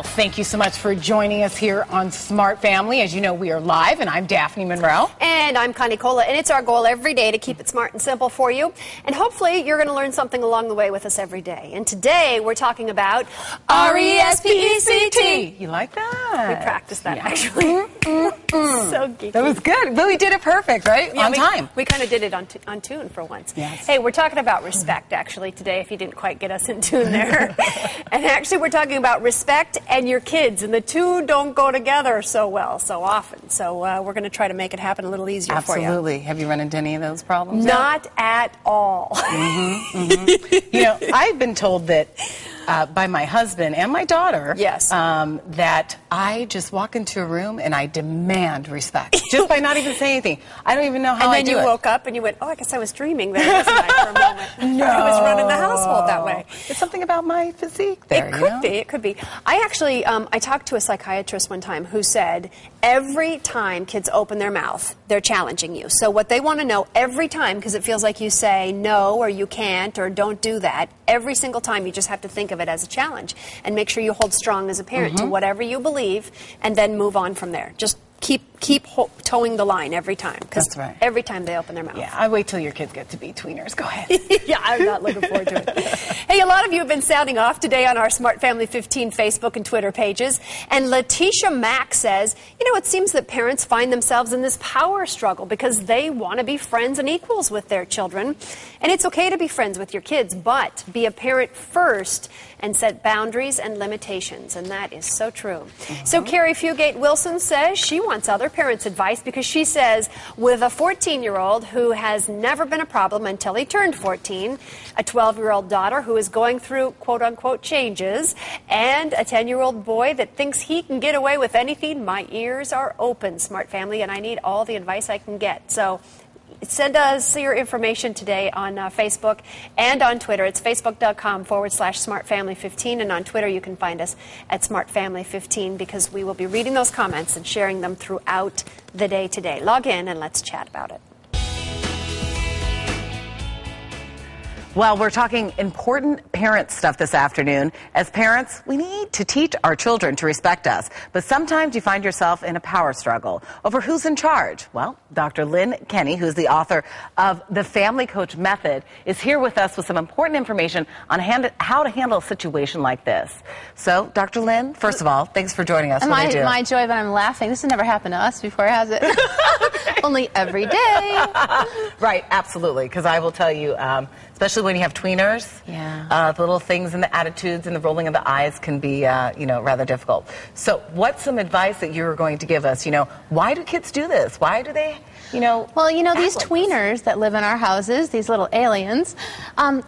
Well, thank you so much for joining us here on Smart Family. As you know, we are live, and I'm Daphne Monroe. And I'm Connie Cola, and it's our goal every day to keep it smart and simple for you. And hopefully, you're going to learn something along the way with us every day. And today, we're talking about RESPECT. You like that? We practiced that, actually. So geeky. That was good. But we did it perfect, right? Yeah, on time. We kind of did it on tune for once. Yes. Hey, we're talking about respect, actually, today, if you didn't quite get us in tune there. And actually, we're talking about respect and your kids, and the two don't go together so well, so often. So we're going to try to make it happen a little easier for you. Absolutely. Have you run into any of those problems? Not at all. You know, I've been told that by my husband and my daughter, yes, that I just walk into a room and I demand respect just by not even saying anything. I don't even know how I do it. And then you woke up and you went, oh, I guess I was dreaming there, wasn't I, for a moment? No. I was running the household that way. It's something about my physique there, It could be. It could be. I actually, I talked to a psychiatrist one time who said every time kids open their mouth, they're challenging you. So what they want to know every time, because it feels like you say no or you can't or don't do that, every single time you just have to think of it as a challenge and make sure you hold strong as a parent to whatever you believe and then move on from there. Just keep towing the line every time. That's right. Every time they open their mouth. Yeah, I wait till your kids get to be tweeners. Go ahead. Yeah, I'm not looking forward to it. Hey, a lot of you have been sounding off today on our Smart Family 15 Facebook and Twitter pages. And Letitia Mack says, you know, it seems that parents find themselves in this power struggle because they want to be friends and equals with their children. And it's okay to be friends with your kids, but be a parent first and set boundaries and limitations. And that is so true. So Carrie Fugate Wilson says she wants other parents' advice because she says with a 14-year-old who has never been a problem until he turned 14, a 12-year-old daughter who is going through quote-unquote changes, and a 10-year-old boy that thinks he can get away with anything, my ears are open, Smart Family, and I need all the advice I can get. So send us your information today on Facebook and on Twitter. It's facebook.com/smartfamily15, and on Twitter you can find us at smartfamily15 because we will be reading those comments and sharing them throughout the day today. Log in and let's chat about it. Well, we're talking important parent stuff this afternoon. As parents, we need to teach our children to respect us. But sometimes you find yourself in a power struggle over who's in charge. Well, Dr. Lynn Kenny, who's the author of The Family Coach Method, is here with us with some important information on how to handle a situation like this. So, Dr. Lynn, first of all, thanks for joining us. My joy, but I'm laughing. This has never happened to us before, has it? Only every day. Right, absolutely. Because I will tell you, especially when you have tweeners, the little things and the attitudes and the rolling of the eyes can be, you know, rather difficult. So what's some advice that you're going to give us? You know, why do kids do this? Why do they, you know, well, you know, these tweeners that live in our houses, these little aliens,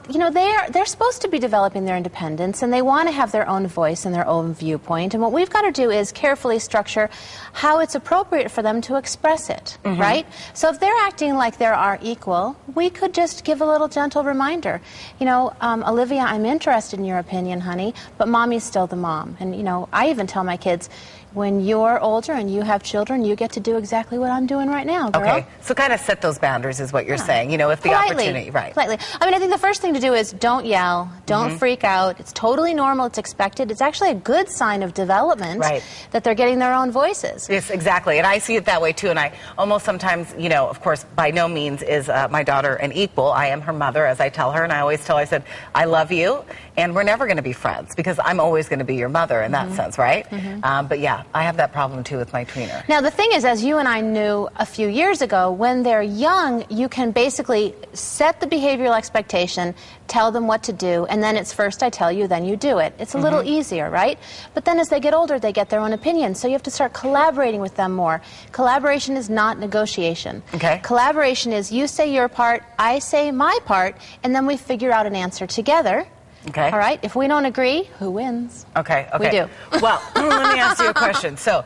you know, they're supposed to be developing their independence, and they want to have their own voice and their own viewpoint. And what we've got to do is carefully structure how it's appropriate for them to express it, right? So if they're acting like they're our equal, we could just give a little gentle reminder. You know, Olivia, I'm interested in your opinion, honey, but mommy's still the mom. And, you know, I even tell my kids, when you're older and you have children, you get to do exactly what I'm doing right now, girl. Okay, so kind of set those boundaries is what you're saying, you know, if the opportunity, right. Politely. I mean, I think the first thing to do is don't yell, don't freak out. It's totally normal, it's expected. It's actually a good sign of development that they're getting their own voices. Yes, exactly, and I see it that way too, and I almost sometimes, you know, of course, by no means is my daughter an equal. I am her mother, as I tell her, and I always tell her, I said, I love you, and we're never going to be friends, because I'm always going to be your mother in that sense, right? But yeah, I have that problem too with my tweener. Now the thing is, as you and I knew a few years ago, when they're young, you can basically set the behavioral expectation, tell them what to do, and then it's first I tell you, then you do it. It's a little easier, right? But then as they get older, they get their own opinions, so you have to start collaborating with them more. Collaboration is not negotiation. Okay. Collaboration is you say your part, I say my part, and then we figure out an answer together. Okay. All right. If we don't agree, who wins? Okay. We do. Well, let me ask you a question. So,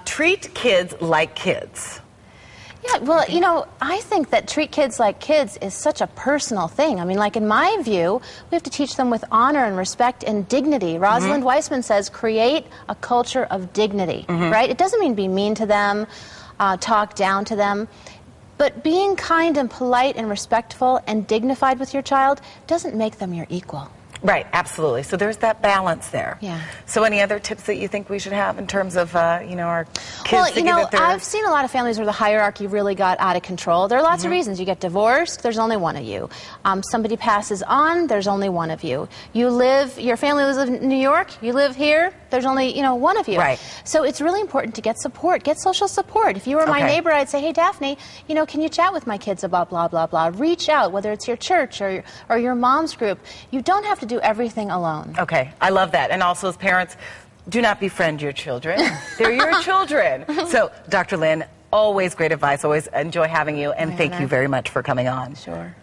treat kids like kids. Yeah, well, you know, I think that treat kids like kids is such a personal thing. I mean, like in my view, we have to teach them with honor and respect and dignity. Rosalind Weissman says, create a culture of dignity, right? It doesn't mean be mean to them, talk down to them. But being kind and polite and respectful and dignified with your child doesn't make them your equal. Right, absolutely. So there's that balance there. Yeah. So any other tips that you think we should have in terms of, you know, our kids Well, thinking that they're... I've seen a lot of families where the hierarchy really got out of control. There are lots of reasons. You get divorced, there's only one of you. Somebody passes on, there's only one of you. Your family lives in New York, you live here, there's only, one of you. Right. So it's really important to get support, get social support. If you were my neighbor, I'd say, hey, Daphne, can you chat with my kids about blah, blah, blah. Reach out, whether it's your church or your mom's group. You don't have to do everything alone. Okay, I love that. And also as parents, do not befriend your children. They're your children. So, Dr. Lynn, always great advice. Always enjoy having you. And thank you very much for coming on. Sure.